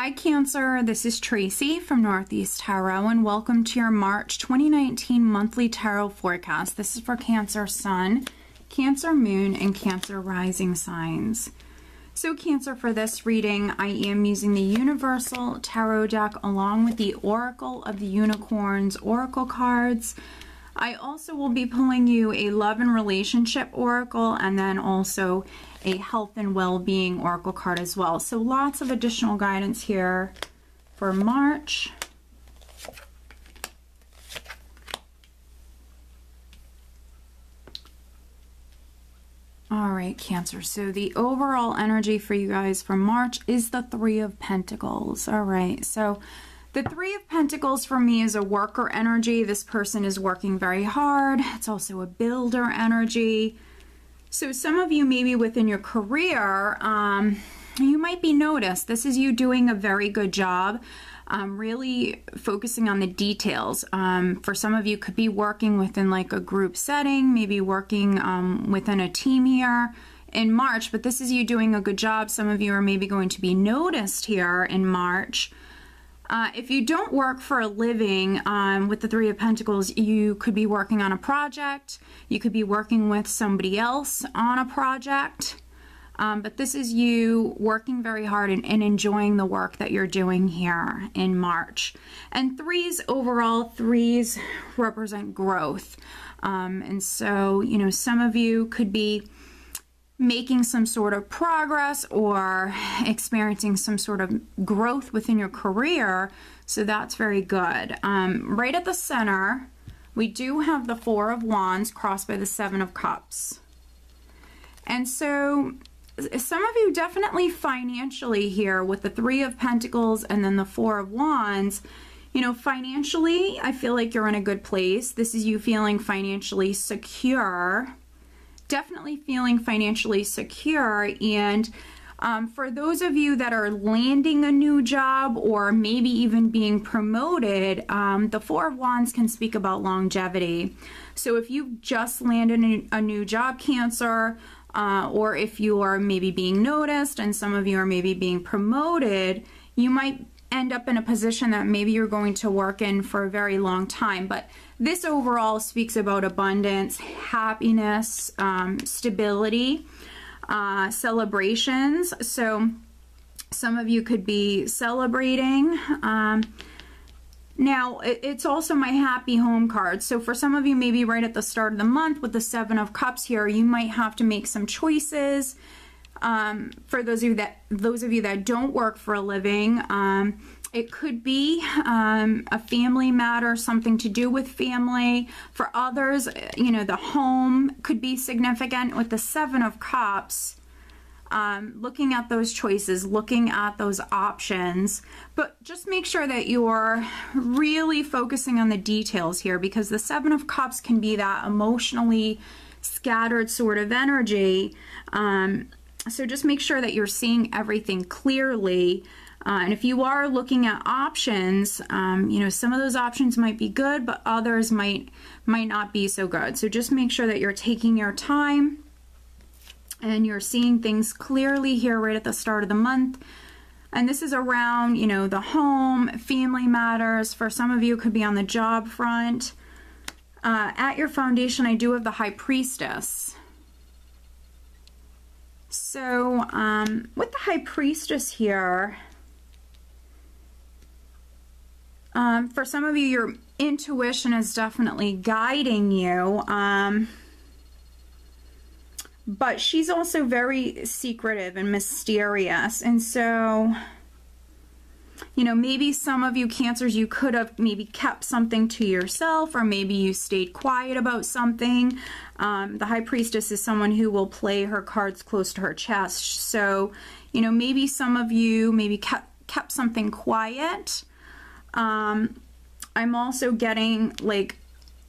Hi Cancer, this is Tracy from Northeast Tarot and welcome to your March 2019 monthly tarot forecast. This is for Cancer Sun, Cancer Moon, and Cancer Rising signs. So Cancer, for this reading, I am using the Universal Tarot deck along with the Oracle of the Unicorns Oracle cards. I also will be pulling you a love and relationship oracle and then also a health and well-being oracle card as well. So lots of additional guidance here for March. All right, Cancer. So the overall energy for you guys for March is the Three of Pentacles. All right. So the Three of Pentacles for me is a worker energy. This person is working very hard. It's also a builder energy. So some of you, maybe within your career, you might be noticed. This is you doing a very good job, really focusing on the details. For some of you, could be working within like a group setting, maybe working within a team here in March, but this is you doing a good job. Some of you are maybe going to be noticed here in March. If you don't work for a living with the Three of Pentacles, you could be working on a project. You could be working with somebody else on a project. But this is you working very hard and enjoying the work that you're doing here in March. And threes, overall, threes represent growth. And so, you know, some of you could be making some sort of progress or experiencing some sort of growth within your career. So that's very good. Right at the center, we do have the Four of Wands crossed by the Seven of Cups. And so some of you definitely financially here with the Three of Pentacles and then the Four of Wands, you know, financially, I feel like you're in a good place. This is you feeling financially secure. Definitely feeling financially secure. And for those of you that are landing a new job or maybe even being promoted, the Four of Wands can speak about longevity. So if you've just landed a new job, Cancer, or if you are maybe being noticed and some of you are maybe being promoted, you might end up in a position that maybe you're going to work in for a very long time. But this overall speaks about abundance, happiness, stability, celebrations. So some of you could be celebrating. Now, it's also my happy home card. So for some of you, maybe right at the start of the month with the Seven of Cups here, you might have to make some choices. For those of you that don't work for a living, it could be a family matter, something to do with family. For others, you know, the home could be significant with the Seven of Cups. Looking at those choices, looking at those options, but just make sure that you're really focusing on the details here, because the Seven of Cups can be that emotionally scattered sort of energy. So just make sure that you're seeing everything clearly. And if you are looking at options, you know, some of those options might be good, but others might not be so good. So just make sure that you're taking your time and you're seeing things clearly here right at the start of the month. And this is around, you know, the home, family matters. For some of you, it could be on the job front. At your foundation, I do have the High Priestess. So with the High Priestess here, for some of you, your intuition is definitely guiding you. But she's also very secretive and mysterious. And so, you know, maybe some of you Cancers, you could have maybe kept something to yourself, or maybe you stayed quiet about something. The High Priestess is someone who will play her cards close to her chest. So, you know, maybe some of you maybe kept something quiet. I'm also getting like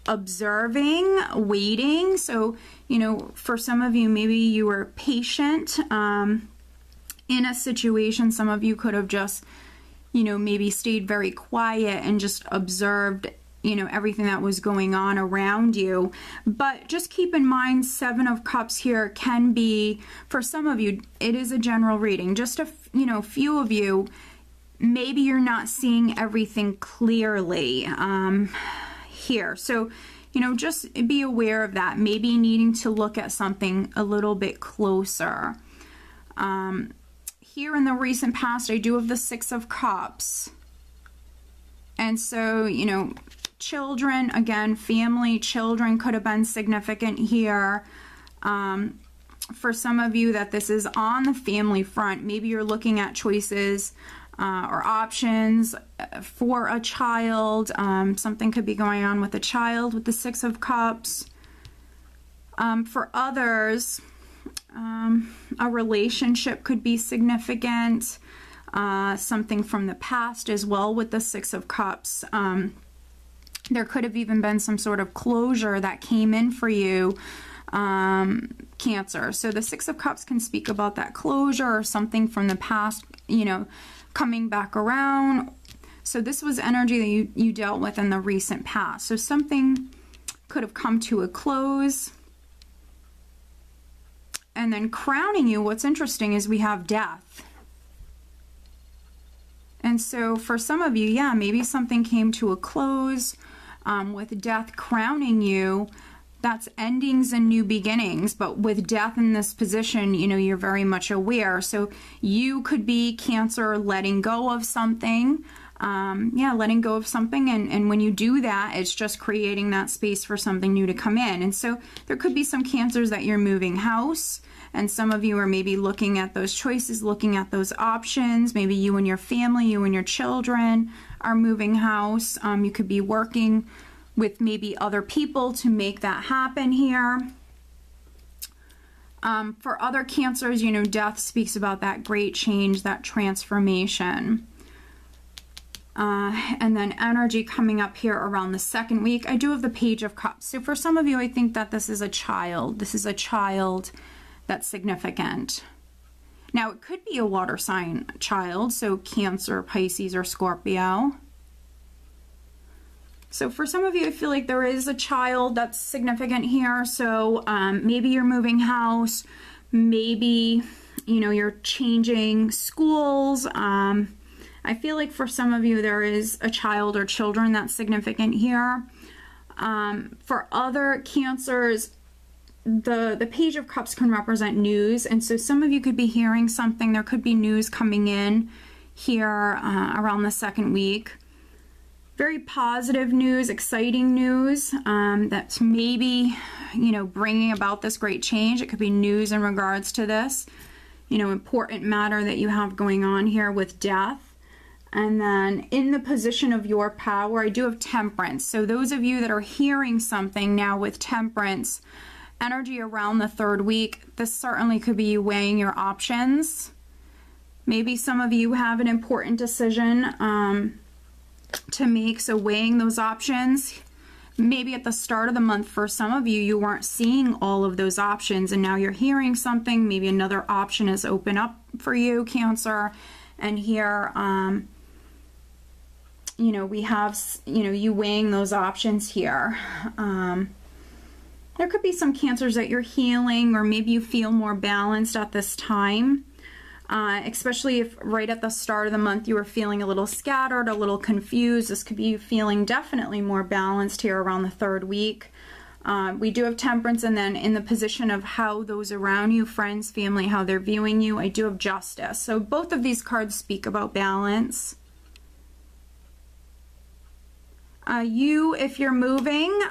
observing, waiting. So, you know, for some of you, maybe you were patient in a situation. Some of you could have just, you know, maybe stayed very quiet and just observed, you know, everything that was going on around you. But just keep in mind, Seven of Cups here can be, for some of you, it is a general reading. Just a, you know, few of you, maybe you're not seeing everything clearly here. So, you know, just be aware of that. Maybe needing to look at something a little bit closer. Here in the recent past, I do have the Six of Cups. And so, you know, children, again, family, children could have been significant here. For some of you that this is on the family front, maybe you're looking at choices or options for a child. Something could be going on with a child with the Six of Cups. For others, a relationship could be significant. Something from the past as well with the Six of Cups. There could have even been some sort of closure that came in for you, Cancer. So the Six of Cups can speak about that closure or something from the past, you know, coming back around. So this was energy that you dealt with in the recent past. So something could have come to a close. And then crowning you, what's interesting is we have death. And so for some of you, yeah, maybe something came to a close with death crowning you. That's endings and new beginnings. But with death in this position, you know, you're very much aware. So you could be Cancer letting go of something. Yeah, letting go of something. And when you do that, it's just creating that space for something new to come in. And so there could be some Cancers that you're moving house. And some of you are maybe looking at those choices, looking at those options. Maybe you and your family, you and your children are moving house. You could be working with maybe other people to make that happen here. For other Cancers, you know, death speaks about that great change, that transformation. And then energy coming up here around the second week. I do have the Page of Cups. So for some of you, I think that this is a child. This is a child that's significant. Now, it could be a water sign child, so Cancer, Pisces, or Scorpio. So for some of you, I feel like there is a child that's significant here. So maybe you're moving house, maybe, you know, you're changing schools. I feel like for some of you, there is a child or children that's significant here. For other Cancers, the Page of Cups can represent news, and so some of you could be hearing something. There could be news coming in here around the second week. Very positive news, exciting news that's maybe, you know, bringing about this great change. It could be news in regards to this, you know, important matter that you have going on here with death. And then in the position of your power, I do have Temperance. So those of you that are hearing something now with Temperance, energy around the third week, this certainly could be you weighing your options. Maybe some of you have an important decision to make, so weighing those options. Maybe at the start of the month for some of you, you weren't seeing all of those options, and now you're hearing something. Maybe another option has opened up for you, Cancer. And here, you know, we have, you know, you weighing those options here. There could be some Cancers that you're healing, or maybe you feel more balanced at this time, especially if right at the start of the month you were feeling a little scattered, a little confused. This could be you feeling definitely more balanced here around the third week. We do have Temperance, and then in the position of how those around you, friends, family, how they're viewing you, I do have Justice. So both of these cards speak about balance. You, if you're moving,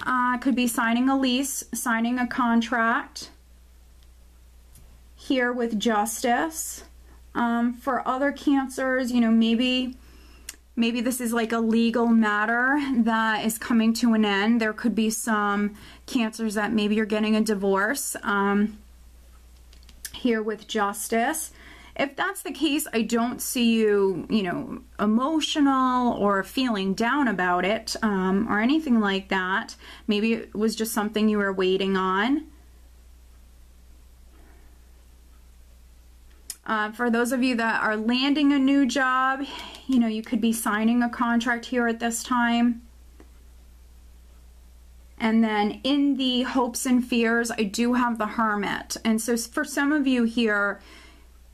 could be signing a lease, signing a contract here with Justice. For other Cancers, you know, maybe this is like a legal matter that is coming to an end. There could be some Cancers that maybe you're getting a divorce here with Justice. If that's the case, I don't see you, you know, emotional or feeling down about it or anything like that. Maybe it was just something you were waiting on. For those of you that are landing a new job, you know, you could be signing a contract here at this time. And then in the hopes and fears, I do have the Hermit. And so for some of you here,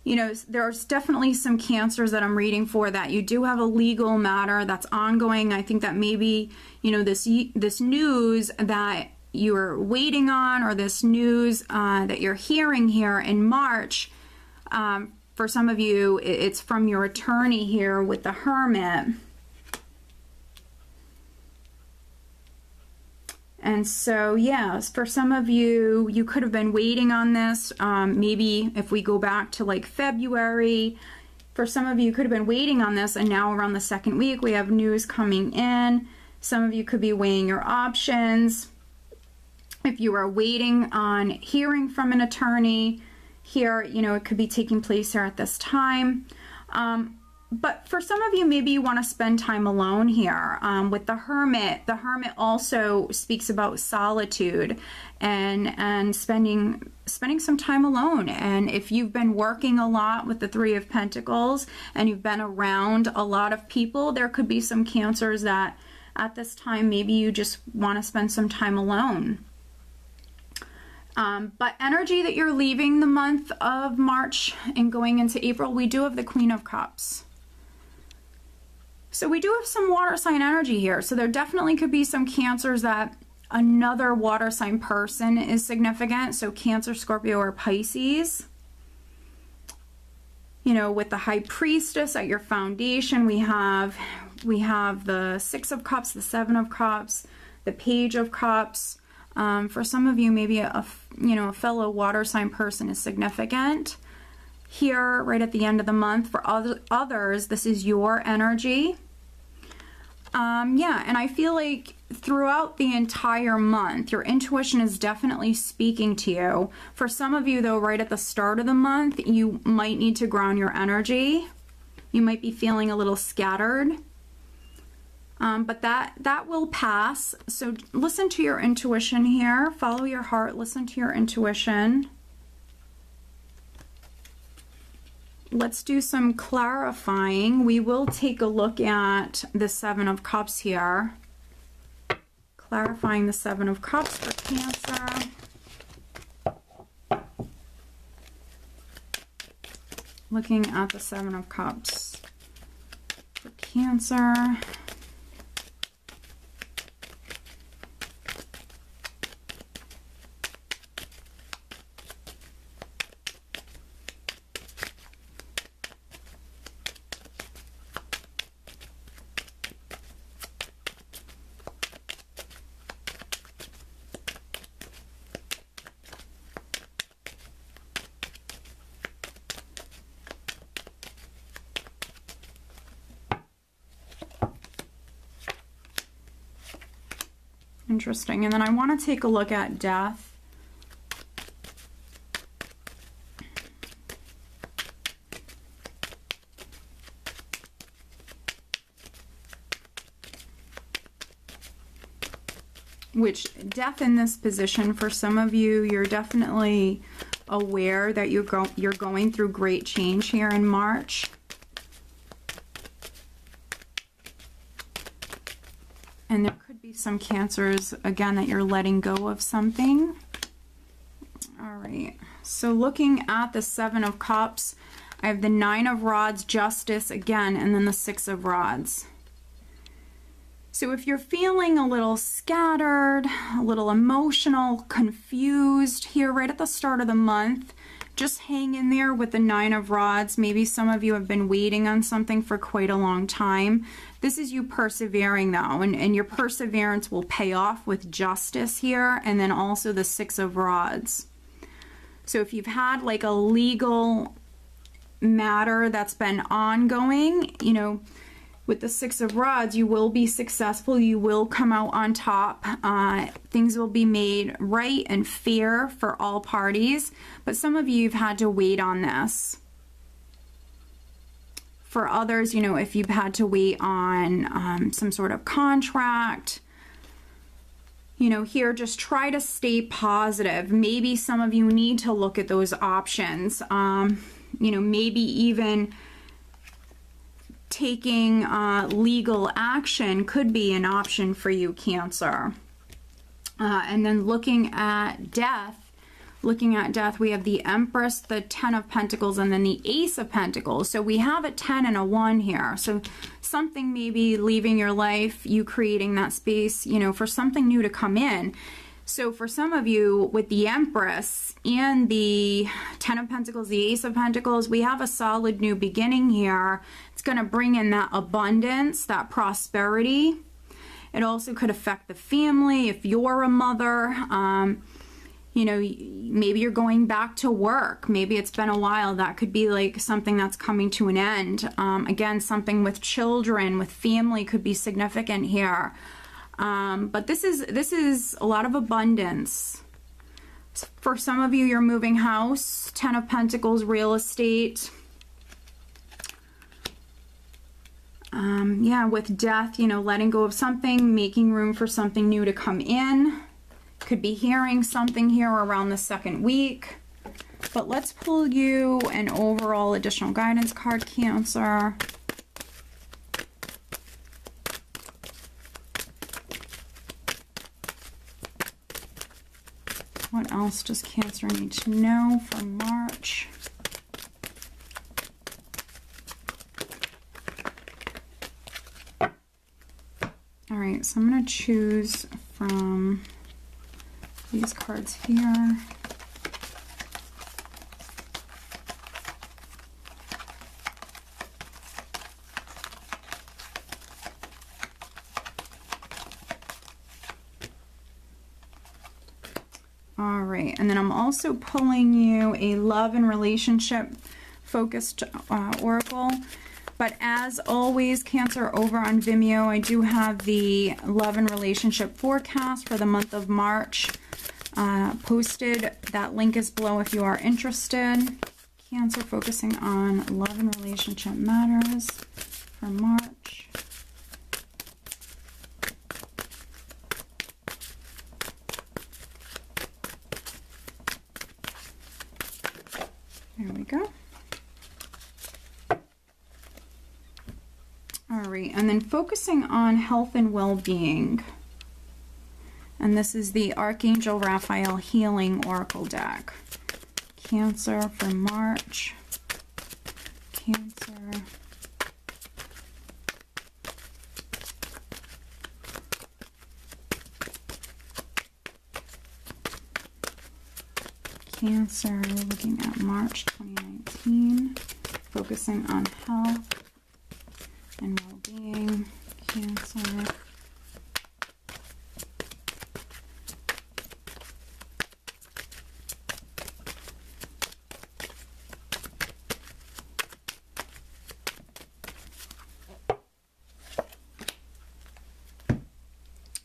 you know, there's definitely some Cancers that I'm reading for that you do have a legal matter that's ongoing. I think that maybe, you know, this news that you're waiting on, or this news that you're hearing here in March, for some of you, it's from your attorney here with the Hermit. And so, yes, for some of you, you could have been waiting on this. Maybe if we go back to like February, for some of you could have been waiting on this, and now around the second week, we have news coming in. Some of you could be weighing your options. If you are waiting on hearing from an attorney here, you know, it could be taking place here at this time. But for some of you, maybe you want to spend time alone here. With the Hermit also speaks about solitude and spending some time alone. And if you've been working a lot with the Three of Pentacles and you've been around a lot of people, there could be some Cancers that at this time maybe you just want to spend some time alone. But energy that you're leaving the month of March and going into April, we do have the Queen of Cups. So we do have some water sign energy here. So there definitely could be some Cancers that another water sign person is significant. So Cancer, Scorpio, or Pisces. You know, with the High Priestess at your foundation, we have the Six of Cups, the Seven of Cups, the Page of Cups. For some of you, maybe a fellow water sign person is significant here right at the end of the month. For others, this is your energy. Yeah, and I feel like throughout the entire month, your intuition is definitely speaking to you. For some of you, though, right at the start of the month, you might need to ground your energy. You might be feeling a little scattered. But that will pass. So listen to your intuition here. Follow your heart. Listen to your intuition. Let's do some clarifying. We will take a look at the Seven of Cups here. Clarifying the Seven of Cups for Cancer. Looking at the Seven of Cups for Cancer. Interesting. And then I want to take a look at death. Which death in this position, for some of you, you're definitely aware that you're going through great change here in March. And there could be some Cancers, again, that you're letting go of something. All right. So looking at the Seven of Cups, I have the Nine of Rods, Justice again, and then the Six of Rods. So if you're feeling a little scattered, a little emotional, confused here right at the start of the month, just hang in there with the Nine of Rods. Maybe some of you have been waiting on something for quite a long time. This is you persevering though, and your perseverance will pay off with Justice here, and then also the Six of Rods. So if you've had like a legal matter that's been ongoing, you know, with the Six of Rods, you will be successful. You will come out on top. Things will be made right and fair for all parties. But some of you have had to wait on this. For others, you know, if you've had to wait on some sort of contract, you know, here, just try to stay positive. Maybe some of you need to look at those options. You know, maybe even taking legal action could be an option for you, Cancer. And then looking at death, looking at death, we have the Empress, the 10 of Pentacles, and then the Ace of Pentacles. So we have a 10 and a 1 here. So something maybe leaving your life, you creating that space, you know, for something new to come in. So for some of you with the Empress and the 10 of Pentacles, the Ace of Pentacles, we have a solid new beginning here. It's going to bring in that abundance, that prosperity. It also could affect the family if you're a mother. You know, maybe you're going back to work. Maybe it's been a while. That could be like something that's coming to an end. Again, something with children, with family could be significant here. But this is a lot of abundance. For some of you, you're moving house, 10 of Pentacles, real estate. Yeah, with death, you know, letting go of something, making room for something new to come in. Could be hearing something here around the second week. But let's pull you an overall additional guidance card, Cancer. What else does Cancer need to know for March? All right, so I'm going to choose from these cards here. All right, and then I'm also pulling you a love and relationship focused oracle. But as always, Cancer, over on Vimeo, I do have the love and relationship forecast for the month of March posted. That link is below if you are interested. Cancer, focusing on love and relationship matters for March. There we go. All right, and then focusing on health and well-being. And this is the Archangel Raphael Healing Oracle deck. Cancer for March. Cancer. Cancer, looking at March 2019. Focusing on health and well-being. Cancer.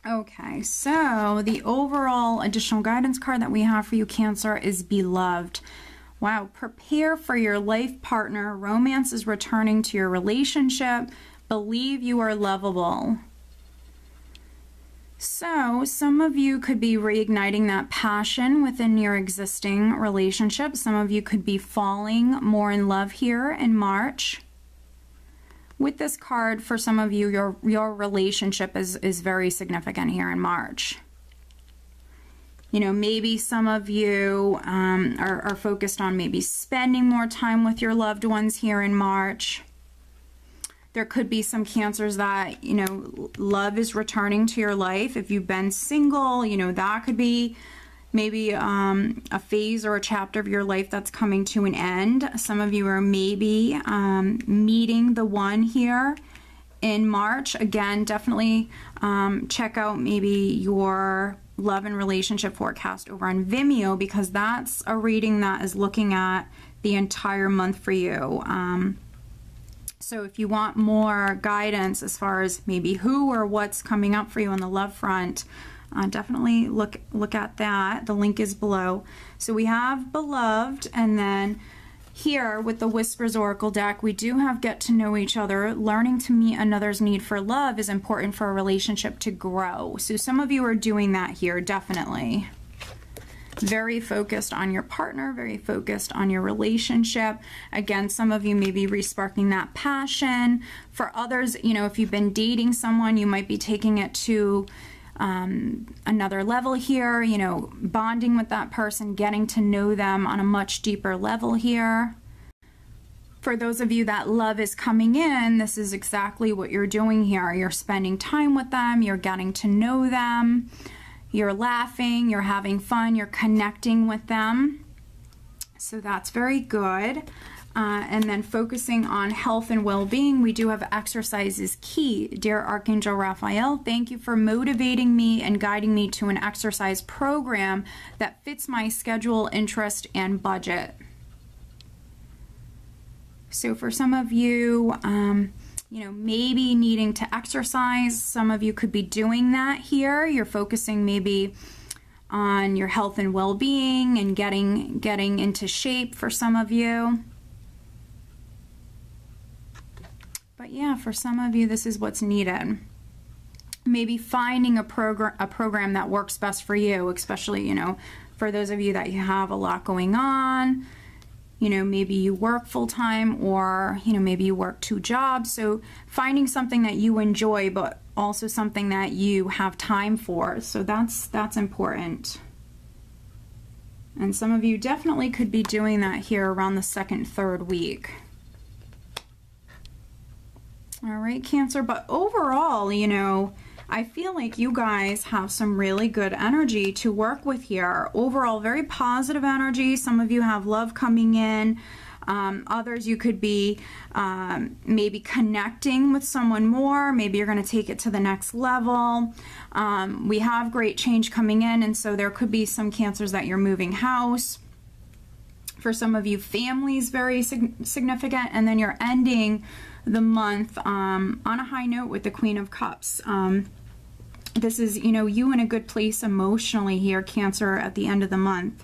Okay, so the overall additional guidance card that we have for you, Cancer, is Beloved. Wow, prepare for your life partner. Romance is returning to your relationship. Believe you are lovable. So some of you could be reigniting that passion within your existing relationship. Some of you could be falling more in love here in March. With this card, for some of you, your relationship is very significant here in March. You know, maybe some of you are focused on maybe spending more time with your loved ones here in March. There could be some Cancers that, you know, love is returning to your life. If you've been single, you know, that could be maybe a phase or a chapter of your life that's coming to an end. Some of you are maybe meeting the one here in March. Again, definitely check out maybe your love and relationship forecast over on Vimeo, because that's a reading that is looking at the entire month for you. So if you want more guidance as far as maybe who or what's coming up for you on the love front, definitely look at that. The link is below. So we have Beloved, and then here with the Whispers Oracle deck, we do have Get to Know Each Other. Learning to meet another's need for love is important for a relationship to grow. So some of you are doing that here, definitely. Very focused on your partner, very focused on your relationship. Again, some of you may be resparking that passion. For others, you know, if you've been dating someone, you might be taking it to another level here, you know, bonding with that person, getting to know them on a much deeper level here. For those of you that love is coming in, this is exactly what you're doing here. You're spending time with them, you're getting to know them, you're laughing, you're having fun, you're connecting with them. So that's very good. And then focusing on health and well-being, we do have exercise is key. Dear Archangel Raphael, thank you for motivating me and guiding me to an exercise program that fits my schedule, interest, and budget. So for some of you, you know, maybe needing to exercise, some of you could be doing that here. You're focusing maybe on your health and well-being and getting into shape for some of you. But yeah, for some of you, this is what's needed. Maybe finding a program that works best for you, especially, you know, for those of you that you have a lot going on. You know, maybe you work full-time, or, you know, maybe you work 2 jobs. So finding something that you enjoy, but also something that you have time for. So that's important. And some of you definitely could be doing that here around the 2nd, 3rd week. All right, Cancer, but overall, you know, I feel like you guys have some really good energy to work with here. Overall, very positive energy. Some of you have love coming in. Others, you could be maybe connecting with someone more. Maybe you're going to take it to the next level. We have great change coming in, and so there could be some Cancers that you're moving house. For some of you, family is very significant, and then you're ending the month on a high note with the Queen of Cups. This is, you know, you in a good place emotionally here, Cancer, at the end of the month.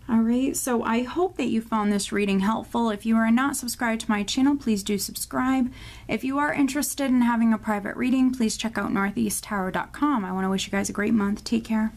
All right, so I hope that you found this reading helpful. If you are not subscribed to my channel, please do subscribe. If you are interested in having a private reading, please check out northeasttarot.com. I want to wish you guys a great month. Take care.